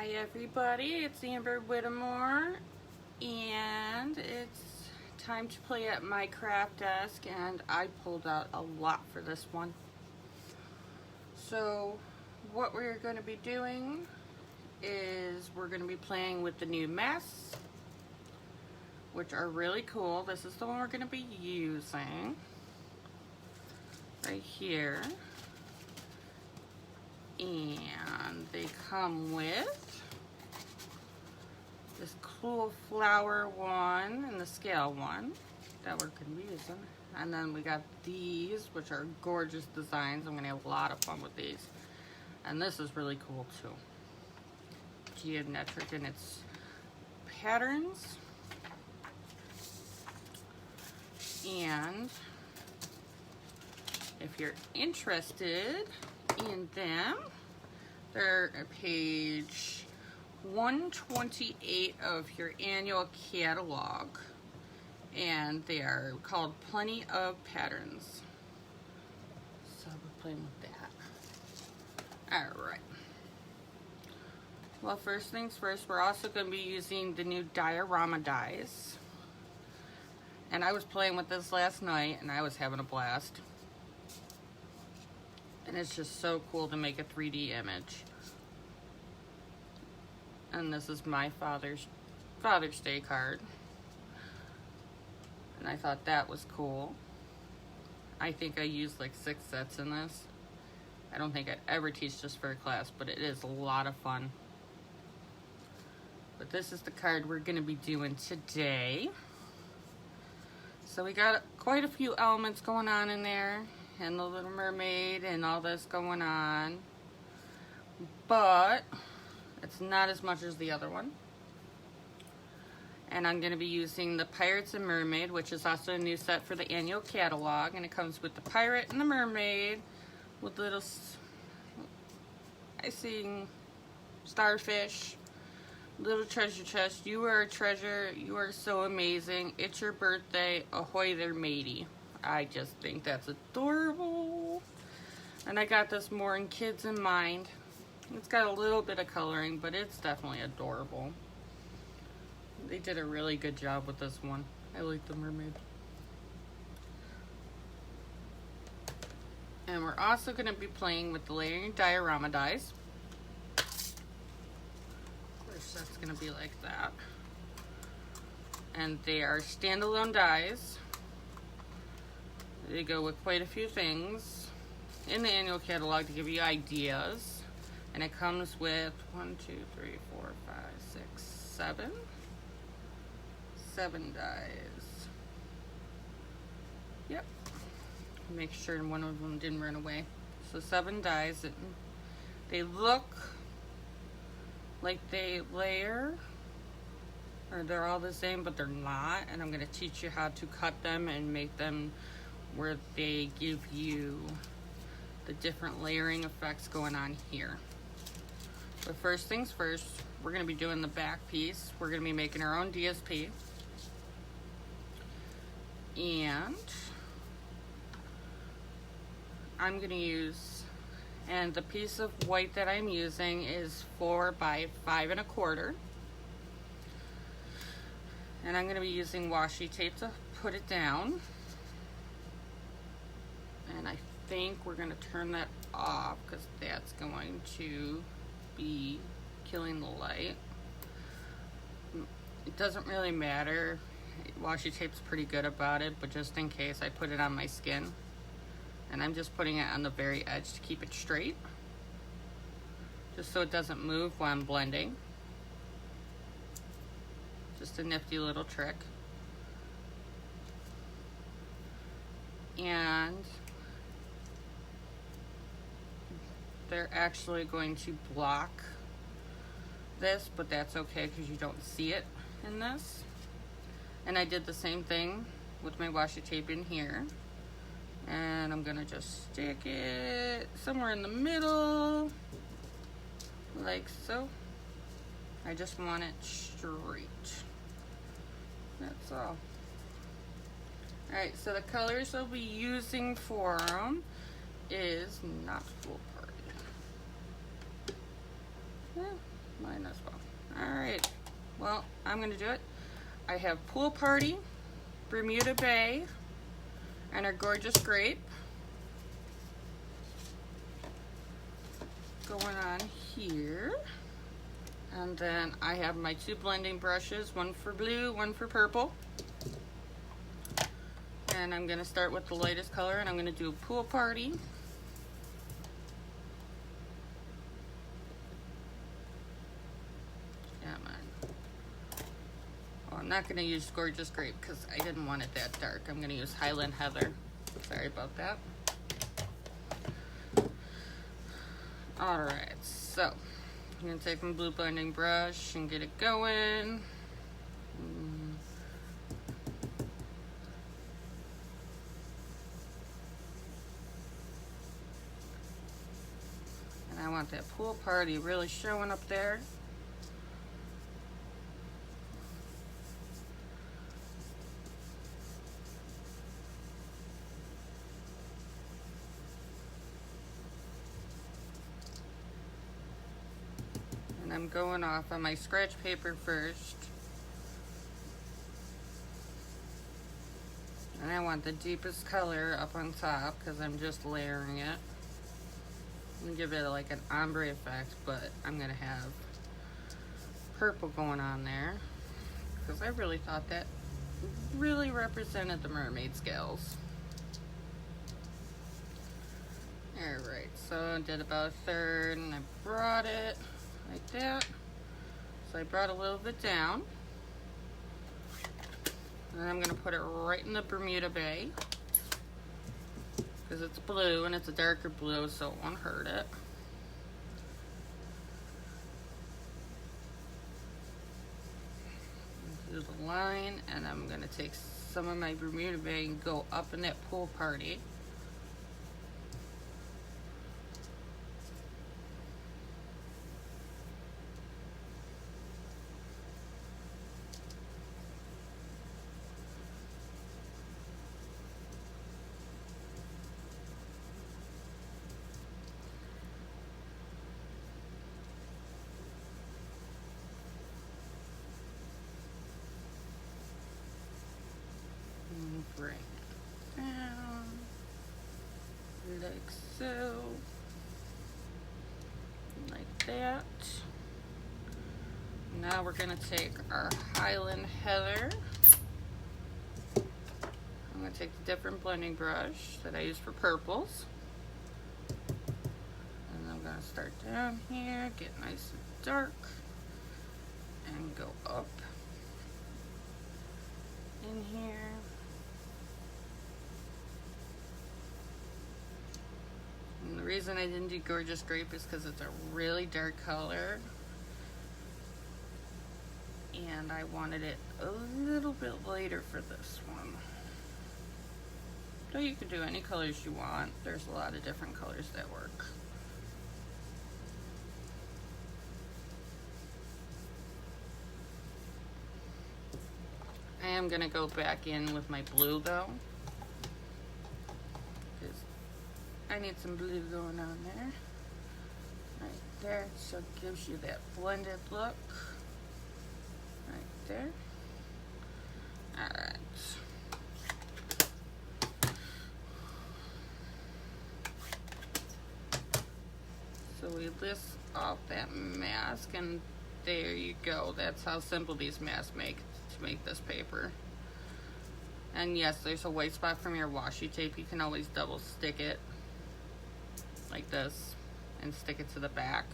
Hi everybody, it's Amber Whittemore, and it's time to play at my craft desk, and I pulled out a lot for this one. So what we're going to be doing is we're going to be playing with the new masks, which are really cool. This is the one we're going to be using right here. And they come with this cool flower one and the scale one that we're going to be using. And then we got these, which are gorgeous designs. I'm going to have a lot of fun with these. And this is really cool too. Geometric in its patterns. And if you're interested in them, they're page 128 of your annual catalog, and they are called Plenty of Patterns. So we're playing with that. Alright. Well, first things first, we're also going to be using the new diorama dies. And I was playing with this last night, and I was having a blast. And it's just so cool to make a 3D image. And this is my Father's Day card. And I thought that was cool. I think I used like 6 sets in this. I don't think I'd ever teach this for a class, but it is a lot of fun. But this is the card we're going to be doing today. So we got quite a few elements going on in there. And the little mermaid and all this going on, but it's not as much as the other one. And I'm going to be using the Pirates and Mermaid, which is also a new set for the annual catalog, and it comes with the pirate and the mermaid with little I see starfish, little treasure chest. You are a treasure, you are so amazing, it's your birthday, ahoy there matey. I just think that's adorable. And I got this more in kids in mind. It's got a little bit of coloring, but it's definitely adorable. They did a really good job with this one. I like the mermaid. And we're also going to be playing with the layering diorama dies. Of course, that's going to be like that. And they are standalone dies. They go with quite a few things in the annual catalog to give you ideas. And it comes with 1, 2, 3, 4, 5, 6, 7. 7 dies. Yep. Make sure one of them didn't run away. So 7 dies. They look like they layer, or they're all the same, but they're not. And I'm going to teach you how to cut them and make them where they give you the different layering effects going on here. But first things first, we're going to be doing the back piece. We're going to be making our own DSP. And I'm going to use, and the piece of white that I'm using is 4 by 5 1/4. And I'm going to be using washi tape to put it down. And I think we're going to turn that off because that's going to be killing the light. It doesn't really matter. Washi tape's pretty good about it, but just in case, I put it on my skin. And I'm just putting it on the very edge to keep it straight, just so it doesn't move while I'm blending. Just a nifty little trick. And they're actually going to block this, but that's okay because you don't see it in this. And I did the same thing with my washi tape in here. And I'm gonna just stick it somewhere in the middle, like so. I just want it straight. That's all. Alright, so the colors I'll be using for them is not full party. Yeah, minus I'm going to do it. I have Pool Party, Bermuda Bay, and our gorgeous grape going on here. And then I have my two blending brushes, one for blue, one for purple. And I'm going to start with the lightest color, and I'm going to do Pool Party. I'm not going to use Gorgeous Grape because I didn't want it that dark. I'm going to use Highland Heather. Sorry about that. Alright, so I'm going to take my blue blending brush and get it going. And I want that Pool Party really showing up there. I'm going off on my scratch paper first. And I want the deepest color up on top because I'm just layering it. I'm gonna give it like an ombre effect, but I'm gonna have purple going on there because I really thought that really represented the mermaid scales. Alright, so I did about a third and I brought it like that. So I brought a little bit down. And then I'm going to put it right in the Bermuda Bay. Because it's blue and it's a darker blue, so it won't hurt it. Do the line, and I'm going to take some of my Bermuda Bay and go up in that Pool Party. Bring it down like so, like that. Now we're going to take our Highland Heather. I'm going to take the different blending brush that I use for purples, and I'm going to start down here, get nice and dark, and go up in here. And the reason I didn't do Gorgeous Grape is because it's a really dark color. And I wanted it a little bit lighter for this one. So you can do any colors you want. There's a lot of different colors that work. I am going to go back in with my blue though. I need some blue going on there. Right there, so it gives you that blended look. Right there. Alright. So we list off that mask, and there you go. That's how simple these masks make to make this paper. And yes, there's a white spot from your washi tape. You can always double stick it like this and stick it to the back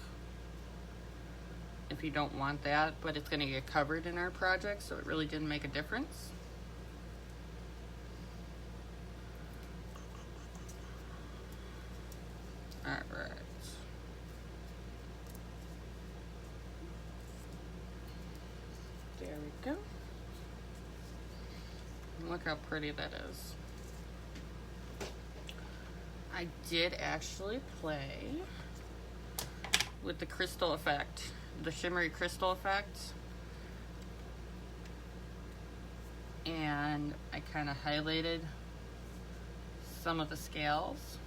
if you don't want that, but it's going to get covered in our project, so it really didn't make a difference. Alright. There we go. And look how pretty that is. I did actually play with the crystal effect, the shimmery crystal effect. And I kind of highlighted some of the scales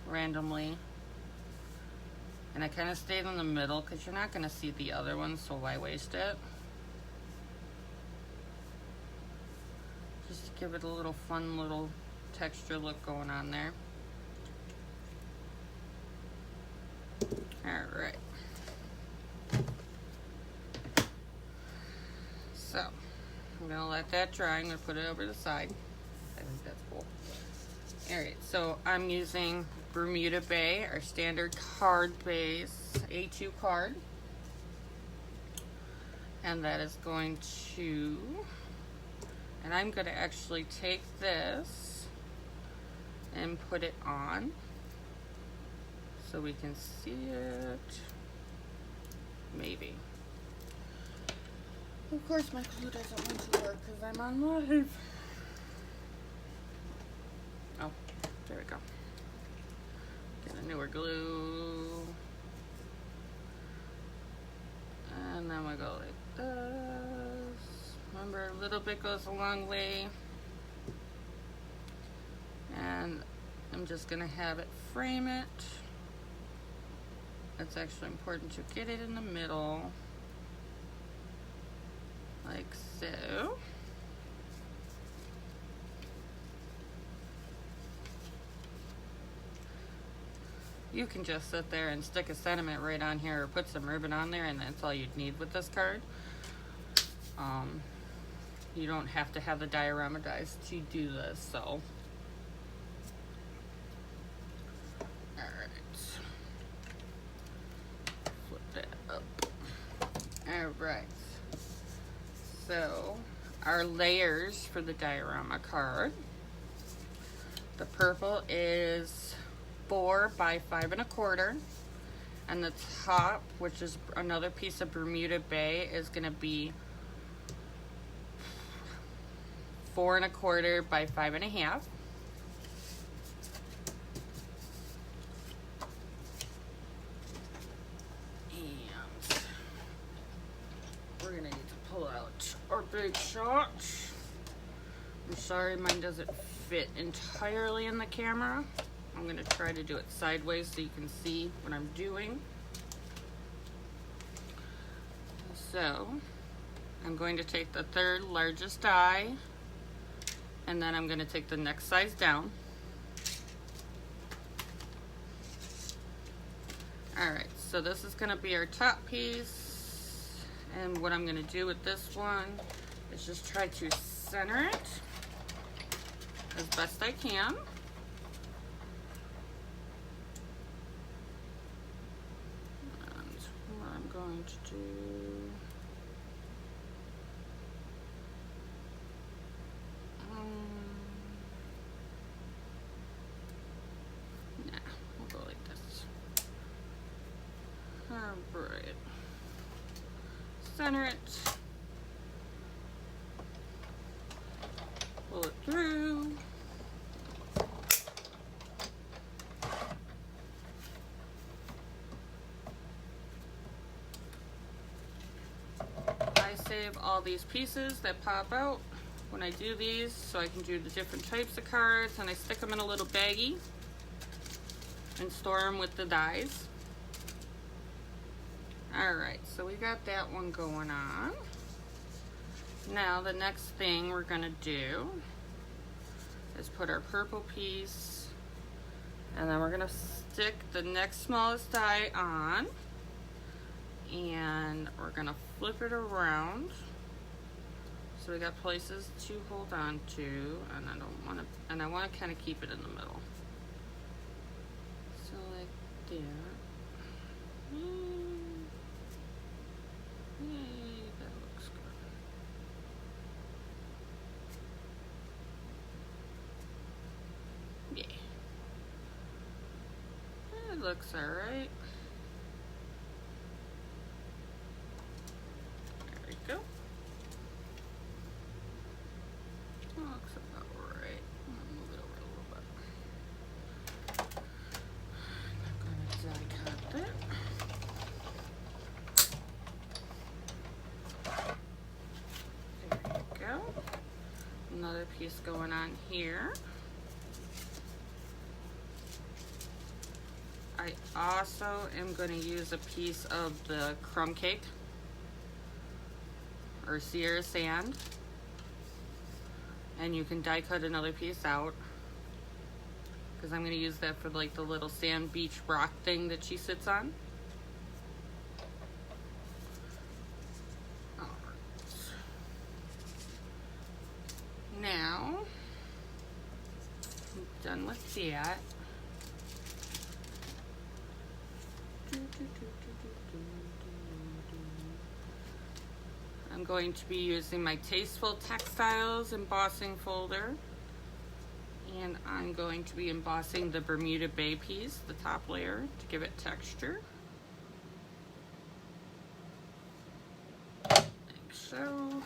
randomly. And I kind of stayed in the middle because you're not going to see the other one, so why waste it? Just to give it a little fun little texture look going on there. Alright. So, I'm going to let that dry. I'm going to put it over the side. I think that's cool. Alright, so I'm using Bermuda Bay, our standard card base A2 card. And that is going to, and I'm going to actually take this and put it on so we can see it. Maybe. Of course my glue doesn't want to work because I'm on live. Oh, there we go. Get a newer glue. And then we go like this. Remember, a little bit goes a long way. And I'm just gonna have it frame it. It's actually important to get it in the middle. Like so. You can just sit there and stick a sentiment right on here or put some ribbon on there, and that's all you'd need with this card. You don't have to have the diorama dies to do this, so. Alright. Flip that up. Alright. So, our layers for the diorama card. The purple is 4 by 5 1/4, and the top, which is another piece of Bermuda Bay, is going to be 4 1/4 by 5 1/2. And we're going to need to pull out our big shot. I'm sorry mine doesn't fit entirely in the camera. I'm going to try to do it sideways so you can see what I'm doing. So, I'm going to take the third largest die, and then I'm going to take the next size down. Alright, so this is going to be our top piece, and what I'm going to do with this one is just try to center it as best I can. Going to do nah, we'll go like this. Alright, center it, pull it through. Save all these pieces that pop out when I do these, so I can do the different types of cards, and I stick them in a little baggie and store them with the dies. Alright, so we got that one going on. Now the next thing we're going to do is put our purple piece, and then we're going to stick the next smallest die on, and we're going to flip it around so we got places to hold on to, and I want to kind of keep it in the middle. So like that. Yay, that looks good. Yeah. It looks alright. Go. Looks about right. I'm gonna move it over a little bit. I'm gonna die cut it. There we go. Another piece going on here. I I also am going to use a piece of the crumb cake or Sierra sand, and you can die cut another piece out because I'm going to use that for like the little sand beach rock thing that she sits on. All right. Now I'm done with that. I'm going to be using my Tasteful Textiles embossing folder, and I'm going to be embossing the Bermuda Bay piece, the top layer, to give it texture. Like so.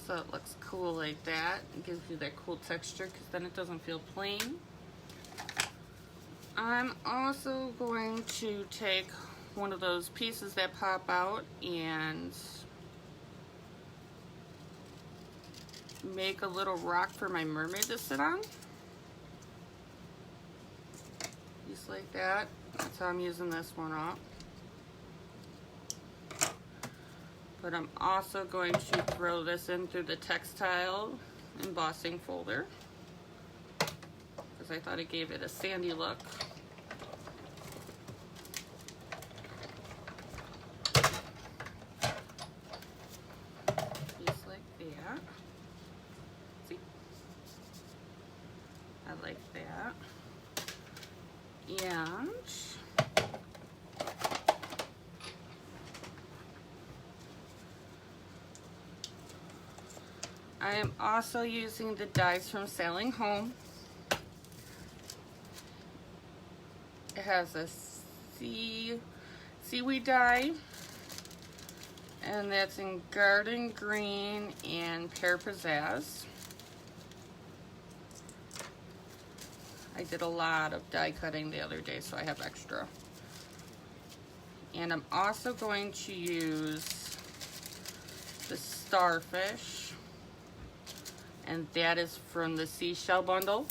So it looks cool like that. It gives you that cool texture because then it doesn't feel plain. I'm also going to take one of those pieces that pop out and make a little rock for my mermaid to sit on. Just like that. That's how I'm using this one up. But I'm also going to throw this in through the textile embossing folder because I thought it gave it a sandy look. Just like that. See? I like that. And I am also using the dies from Sailing Home. It has a seaweed dye, and that's in Garden Green and Pear Pizzazz. I did a lot of die cutting the other day, so I have extra. And I'm also going to use the Starfish. And that is from the Seashell bundle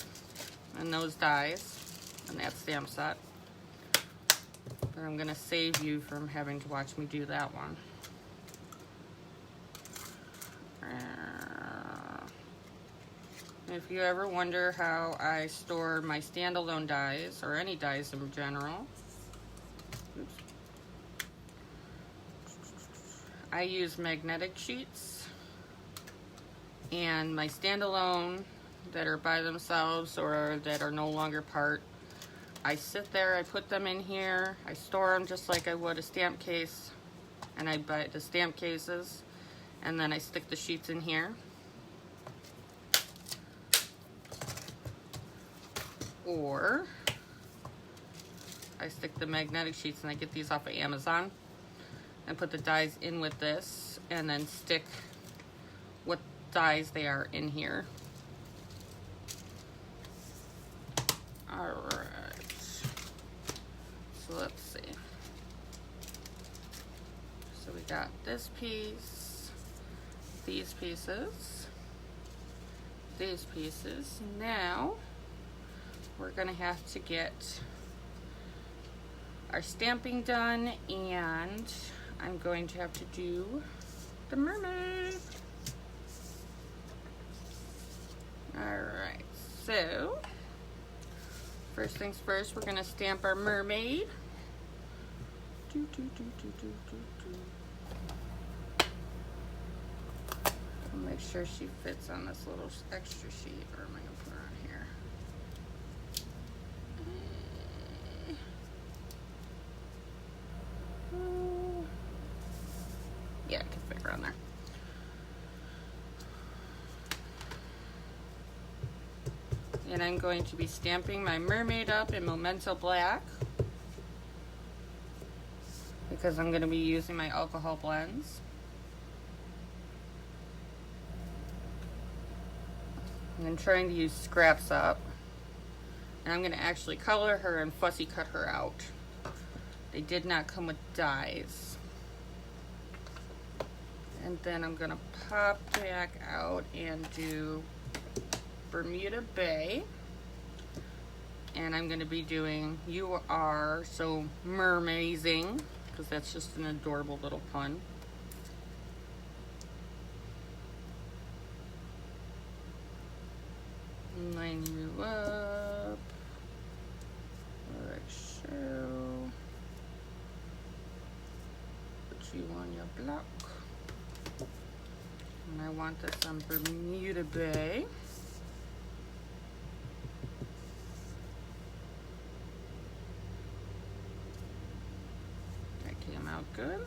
and those dies and that stamp set. But I'm gonna save you from having to watch me do that one. If you ever wonder how I store my standalone dies or any dies in general, I use magnetic sheets. And my standalone that are by themselves or that are no longer part, I sit there, I put them in here, I store them just like I would a stamp case, and I buy the stamp cases, and then I stick the sheets in here. Or I stick the magnetic sheets, and I get these off of Amazon, and put the dies in with this, and then stick what dies they are in here. Alright, so let's see. So we got this piece, these pieces, these pieces. Now we're gonna have to get our stamping done, and I'm going to have to do the mermaid. Alright, so first things first, we're going to stamp our mermaid. I'll make sure she fits on this little extra sheet, or am I going to put her on here? Yeah, I can fit her on there. And I'm going to be stamping my mermaid up in Memento Black because I'm going to be using my alcohol blends. I'm trying to use scraps up. And I'm going to actually color her and fussy cut her out. They did not come with dies. And then I'm going to pop back out and do Bermuda Bay. And I'm going to be doing You Are So Mermazing, because that's just an adorable little pun. Line you up. Like so. Put you on your block. And I want this on Bermuda Bay. That came out good.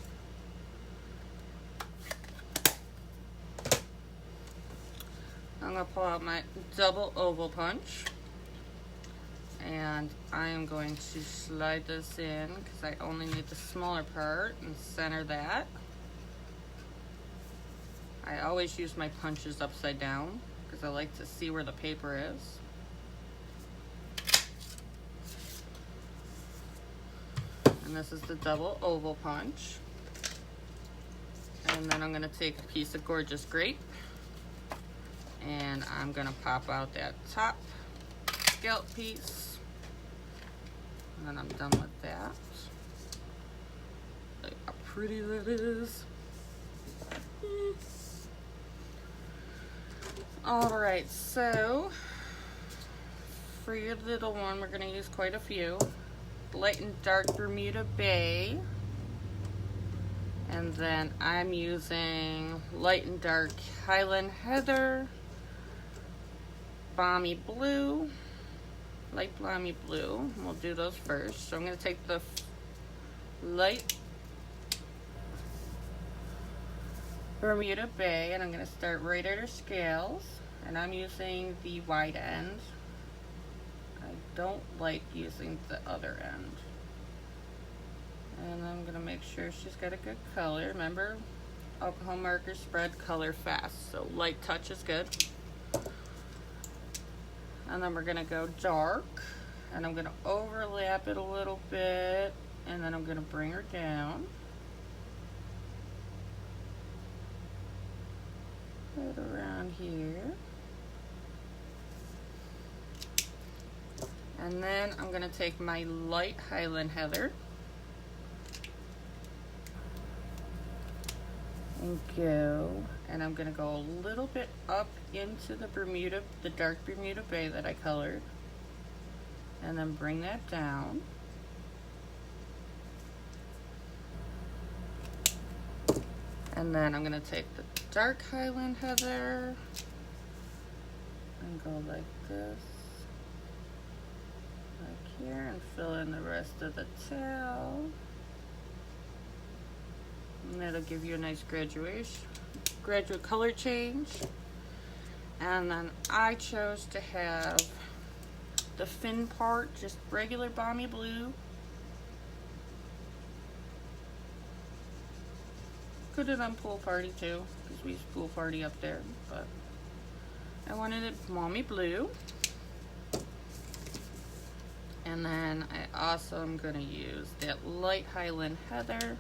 I'm going to pull out my double oval punch. And I am going to slide this in because I only need the smaller part and center that. I always use my punches upside down because I like to see where the paper is. And this is the double oval punch. And then I'm going to take a piece of gorgeous grape and I'm going to pop out that top scallop piece. And then I'm done with that. Look how pretty that is. Alright, so for your little one, we're going to use quite a few. Light and dark Bermuda Bay. And then I'm using light and dark Highland Heather, Balmy Blue, light Balmy Blue. We'll do those first. So I'm going to take the light Bermuda Bay and I'm going to start right at her scales. And I'm using the wide end. I don't like using the other end. And I'm going to make sure she's got a good color. Remember, alcohol markers spread color fast, so light touch is good. And then we're going to go dark, and I'm going to overlap it a little bit, and then I'm going to bring her down. Right around here. And then I'm going to take my light Highland Heather and go, and I'm going to go a little bit up into the Bermuda, the dark Bermuda Bay that I colored, and then bring that down. And then I'm going to take the dark Highland Heather and go like this, like here, and fill in the rest of the tail. And that'll give you a nice gradual color change. And then I chose to have the fin part just regular Balmy Blue. Could have done Pool Party too, because we used Pool Party up there, but I wanted it Balmy Blue. And then I also am going to use that light Highland Heather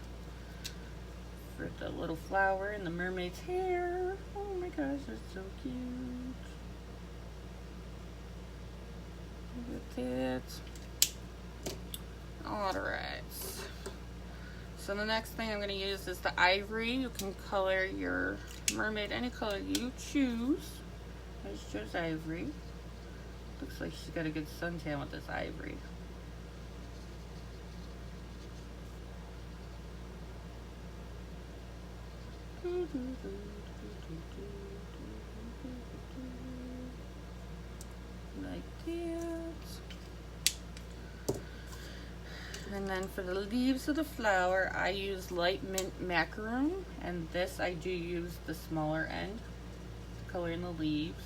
for the little flower in the mermaid's hair. Oh my gosh, it's so cute. Look at that. Alright. So the next thing I'm going to use is the ivory. You can color your mermaid any color you choose. I just chose ivory. Looks like she's got a good suntan with this ivory. Like that. And then for the leaves of the flower, I use light mint macaroon, and this I do use the smaller end to color in the leaves.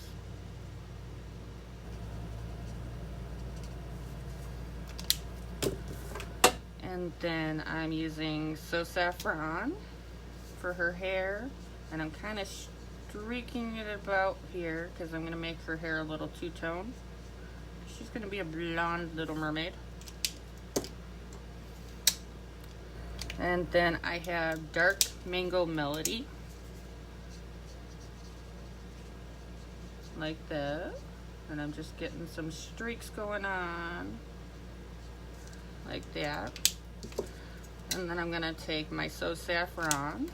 And then I'm using So Saffron for her hair, and I'm kind of streaking it about here because I'm going to make her hair a little two-tone. She's going to be a blonde little mermaid. And then I have Dark Mango Melody. Like that. And I'm just getting some streaks going on. Like that. And then I'm going to take my So Saffron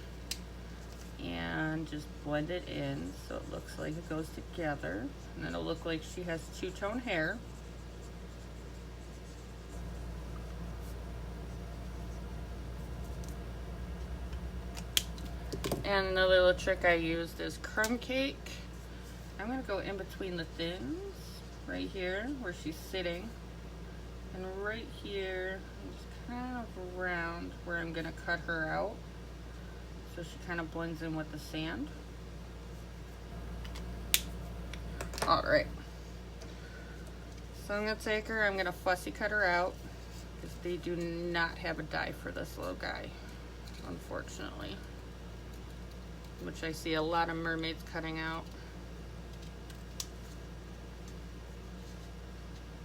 and just blend it in so it looks like it goes together. And it'll look like she has two-tone hair. And the little trick I used is crumb cake. I'm going to go in between the thins, right here where she's sitting, and right here, just kind of around where I'm going to cut her out, so she kind of blends in with the sand. Alright, so I'm going to take her, I'm going to fussy cut her out, because they do not have a die for this little guy, unfortunately. Which I see a lot of mermaids cutting out.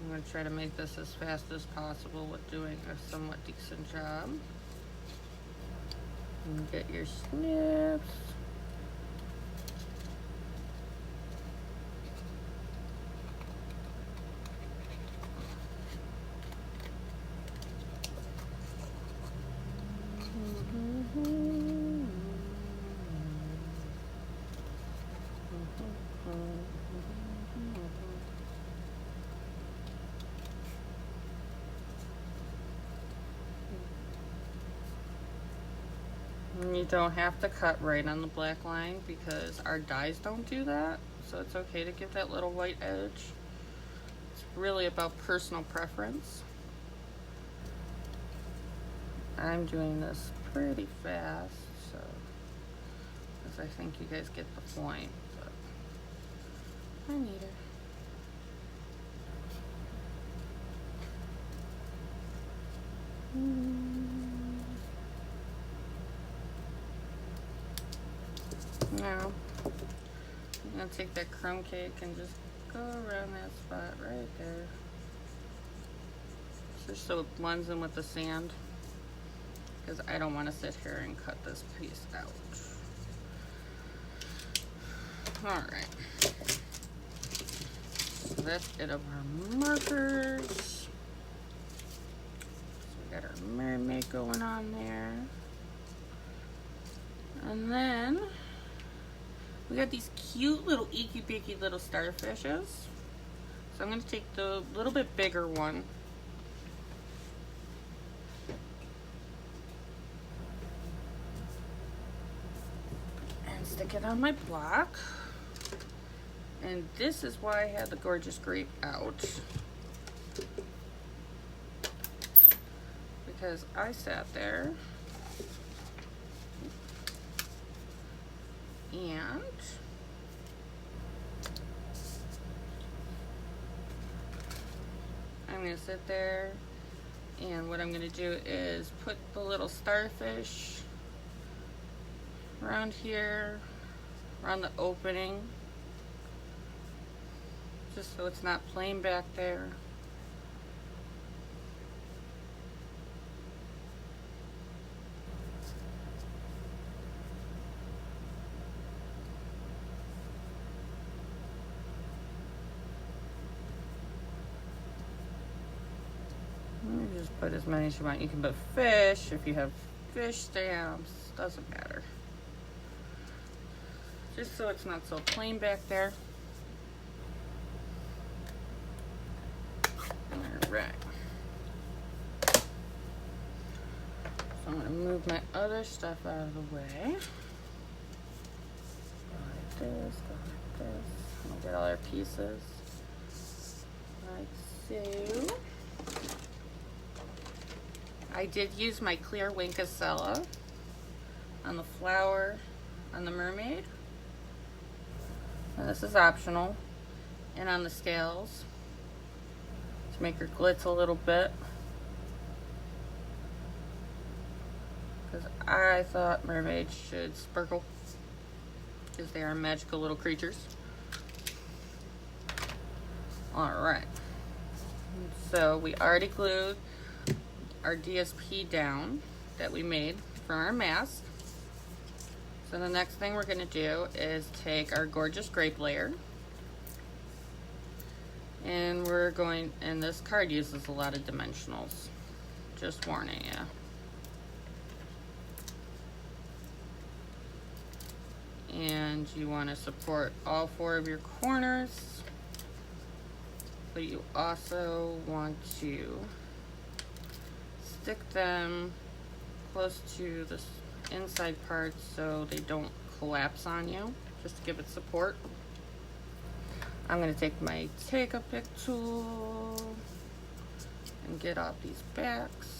I'm going to try to make this as fast as possible with doing a somewhat decent job. And get your snips. You don't have to cut right on the black line because our dies don't do that, so it's okay to give that little white edge. It's really about personal preference. I'm doing this pretty fast, so because I think you guys get the point, but I need her. Now, I'm going to take that crumb cake and just go around that spot right there. Just so it blends in with the sand. Because I don't want to sit here and cut this piece out. Alright. So that's it of our markers. So we got our mermaid going on there. And then we got these cute little icky beaky little starfishes. So I'm going to take the little bit bigger one. And stick it on my block. And this is why I had the gorgeous grape out. Because I sat there and I'm going to sit there, and what I'm going to do is put the little starfish around here, around the opening, just so it's not plain back there. Just put as many as you want. You can put fish if you have fish stamps, doesn't matter. Just so it's not so plain back there. Alright. So I'm going to move my other stuff out of the way. Go like this, go like this. I'm going to get all our pieces. Like so. I did use my clear Winkasella on the flower on the mermaid. And this is optional. And on the scales to make her glitz a little bit. Because I thought mermaids should sparkle because they are magical little creatures. Alright, so we already glued our DSP down that we made for our mask. So the next thing we're going to do is take our gorgeous grape layer, and we're going, and this card uses a lot of dimensionals, just warning you. And you want to support all 4 of your corners, but you also want to stick them close to the inside part so they don't collapse on you, just to give it support. I'm going to take my take a pic tool and get off these backs.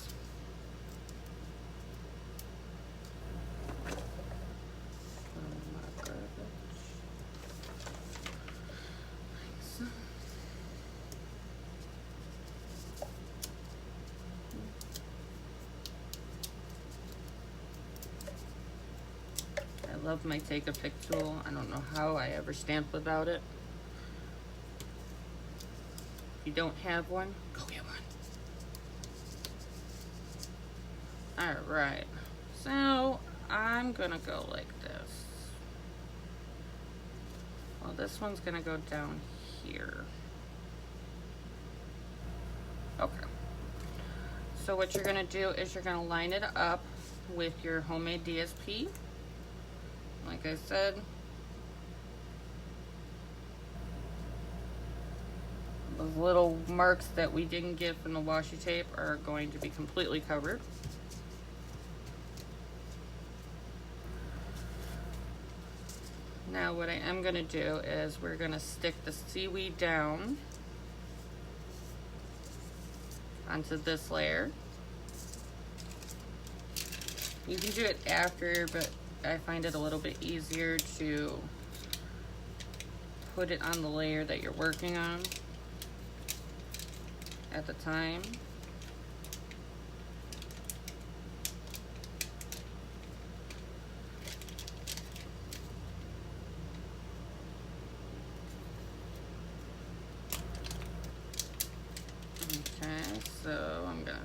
I love my take a pic tool. I don't know how I ever stamped without it. If you don't have one, go get one. Alright, so I'm gonna go like this. Well, this one's gonna go down here. Okay. So what you're gonna do is you're gonna line it up with your homemade DSP. Like I said, those little marks that we didn't get from the washi tape are going to be completely covered. Now what I am going to do is we're going to stick the seaweed down onto this layer. You can do it after, but I find it a little bit easier to put it on the layer that you're working on at the time. Okay, so I'm gonna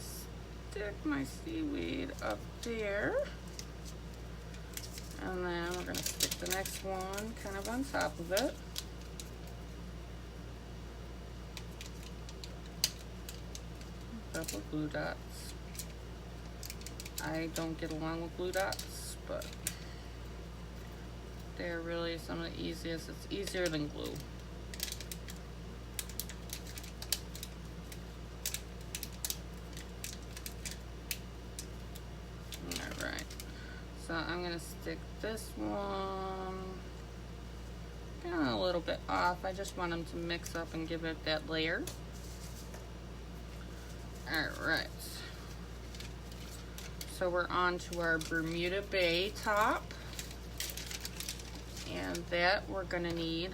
stick my seaweed up there. And then we're going to stick the next one kind of on top of it. Couple glue dots. I don't get along with glue dots, but they're really some of the easiest. It's easier than glue. Alright. So I'm going to stick this one kind of a little bit off. I just want them to mix up and give it that layer. Alright. So we're on to our Bermuda Bay top. And that we're going to need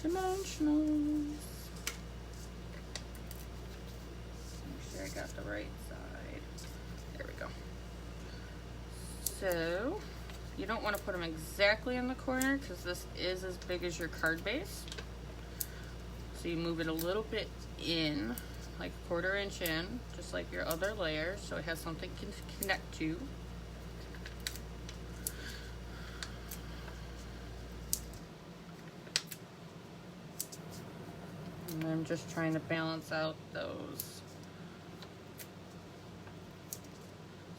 dimensionals. Make sure I got the right side. There we go. So you don't want to put them exactly in the corner because this is as big as your card base. So you move it a little bit in, like a 1/4 inch in, just like your other layer, so it has something to connect to. And I'm just trying to balance out those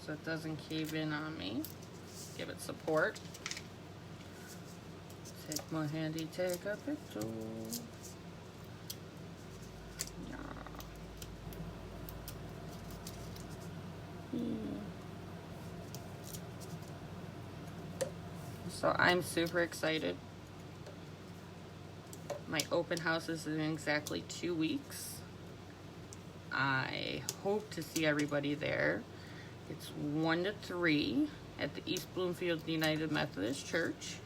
so it doesn't cave in on me. Give it support. Take my handy take a picture. Yeah. So I'm super excited. My open house is in exactly 2 weeks. I hope to see everybody there. It's 1 to 3 at the East Bloomfield United Methodist Church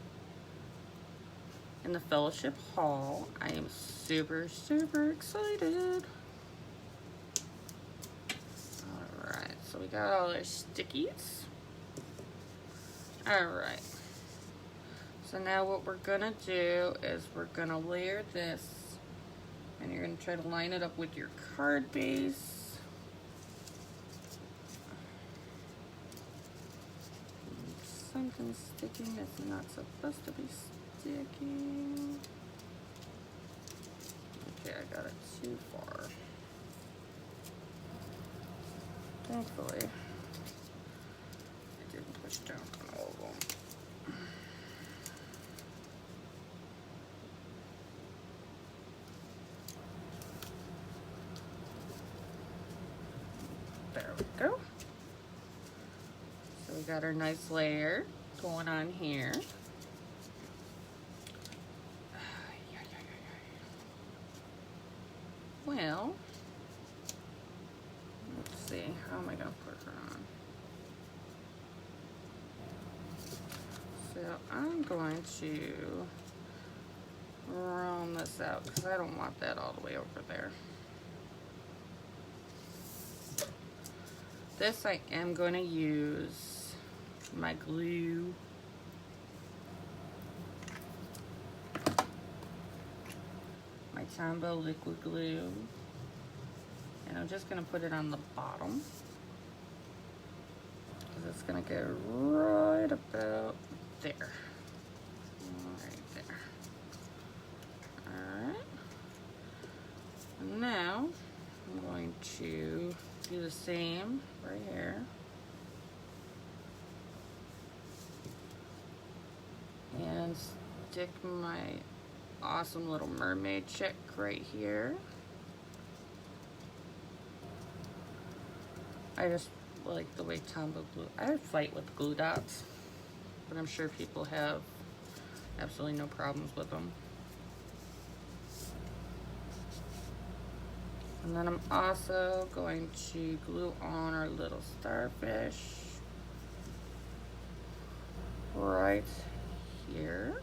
in the Fellowship Hall. I am super, super excited. Alright, so we got all our stickies. Alright. So now what we're gonna do is we're gonna layer this, and you're gonna try to line it up with your card base. Something sticking that's not supposed to be sticking. Okay, I got it too far. Thankfully, I didn't push down on all of them. There we go. So we got our nice layer going on here. Well, let's see, how am I going to put her on? So I'm going to round this out because I don't want that all the way over there. This I am going to use my glue. My Tombow liquid glue. And I'm just going to put it on the bottom. Because it's going to go right about there. Right there. Alright. And now I'm going to do the same right here. And stick my awesome little mermaid chick right here. I just like the way Tombow glue. I fight with glue dots, but I'm sure people have absolutely no problems with them. And then I'm also going to glue on our little starfish right here.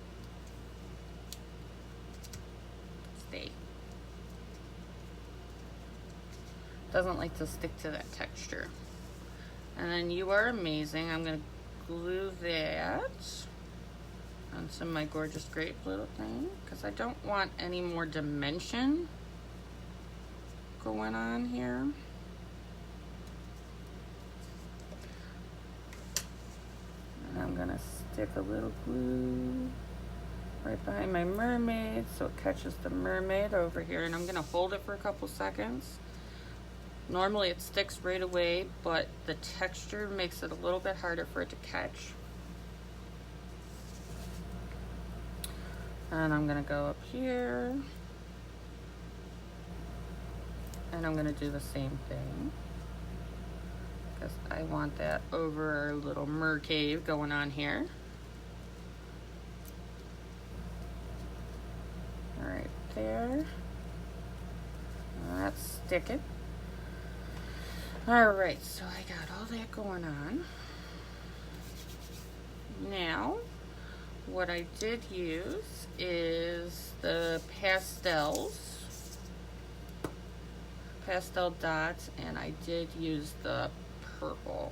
Stay. Doesn't like to stick to that texture. And then You Are Amazing. I'm going to glue that onto my gorgeous grape little thing because I don't want any more dimension going on here. And I'm going to stick a little glue right behind my mermaid so it catches the mermaid over here, and I'm going to hold it for a couple seconds. Normally it sticks right away, but the texture makes it a little bit harder for it to catch. And I'm going to go up here, and I'm going to do the same thing because I want that over our little mer cave going on here. Right there. That's sticking. Alright, so I got all that going on. Now, what I did use is the pastel dots, and I did use the purple.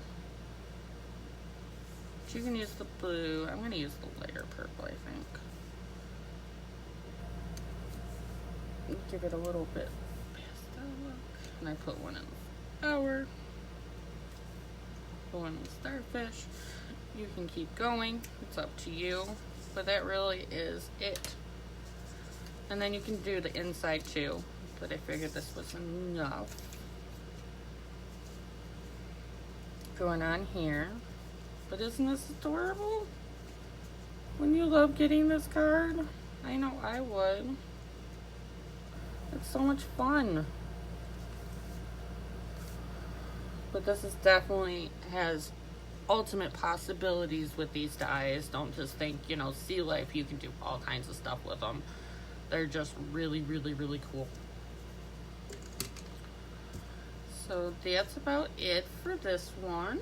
But you can use the blue. I'm going to use the lighter purple, I think. Give it a little bit pastel look. And I put one in the flower, put one in the starfish. You can keep going, it's up to you, but that really is it. And then you can do the inside too, but I figured this was enough going on here. But isn't this adorable? Wouldn't you love getting this card? I know I would. It's so much fun. But this is definitely has ultimate possibilities with these dies. Don't just think, you know, Sea Life, you can do all kinds of stuff with them. They're just really, really, really cool. So that's about it for this one.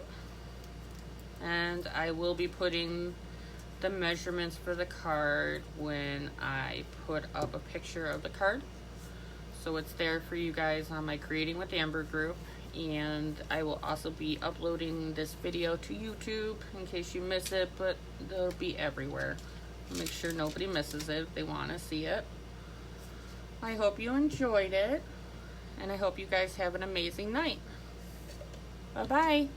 And I will be putting the measurements for the card when I put up a picture of the card. So it's there for you guys on my Creating with Amber group. And I will also be uploading this video to YouTube in case you miss it, but they'll be everywhere. I'll make sure nobody misses it if they want to see it. I hope you enjoyed it, and I hope you guys have an amazing night. Bye-bye.